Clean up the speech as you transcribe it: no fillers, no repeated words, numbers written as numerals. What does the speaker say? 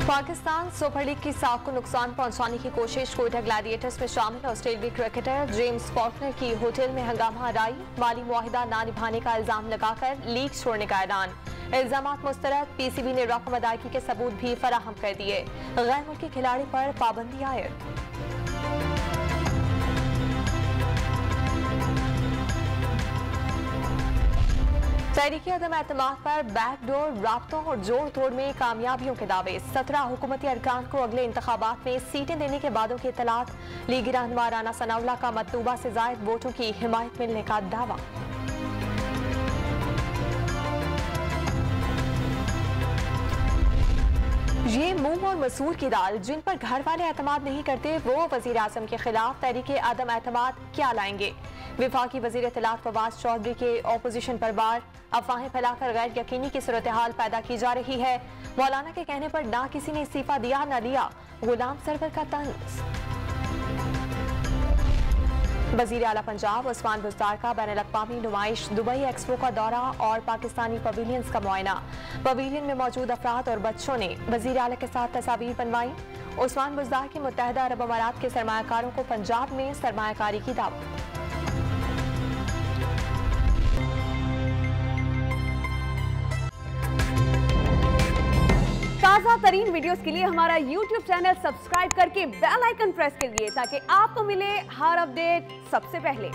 Pakistan super league की साख को नुकसान पहुंचाने की कोशिश। कोयटा ग्लैडिएटर्स में शामिल ऑस्ट्रेलियाई क्रिकेटर जेम्स फॉल्कनर की होटल में हंगामा हराई। माली मुआहिदा न निभाने का इल्जाम लगाकर लीग छोड़ने का ऐलान। इल्जामात मुस्तरद। पीसीबी ने रकम अदायगी के सबूत भी फराहम कर दिए। गैर मुल्की खिलाड़ी पर पाबंदी आयद। तहरीक अदम एतमाद पर बैकडोर राब्तों और जोड़ तोड़ में कामयाबियों के दावे। 17 हुकूमती अरकान को अगले इंतखाबात में सीटें देने के बादों की इतलात। लीगी रहनुमा राना सनाउल्लाह का मतलूबा से जायद वोटों की हिमायत मिलने का दावा। ये मूंग और मसूर की दाल जिन पर घर वाले एतमाद नहीं करते, वो वजीर आजम के खिलाफ तहरीक अदम एतमाद क्या लाएंगे। विफाकी वजीर इत्तलात फवाद चौधरी के ऑपोजिशन पर बार। अफवाहें फैलाकर गैर यकीनी की सूरत हाल पैदा की जा रही है। मौलाना के कहने पर ना किसी ने इस्तीफा दिया न लिया, गुलाम सरवर का तंज। वजीर आला पंजाब उस्मान बुज़दार का बैनुल अक़वामी नुमाइश दुबई एक्सपो का दौरा और पाकिस्तानी पवेलियंस का मुआयना। पवेलियन में मौजूद अफराद और बच्चों ने वजीर आला के साथ तस्वीर बनवाई। उस्मान बुज़दार की मुत्तहिदा अरब अमारात के सरमायाकारों को पंजाब में सरमायाकारी की दावत। ताज़ा तरीन वीडियोस के लिए हमारा YouTube चैनल सब्सक्राइब करके बेल आइकन प्रेस कीजिए ताकि आपको मिले हर अपडेट सबसे पहले।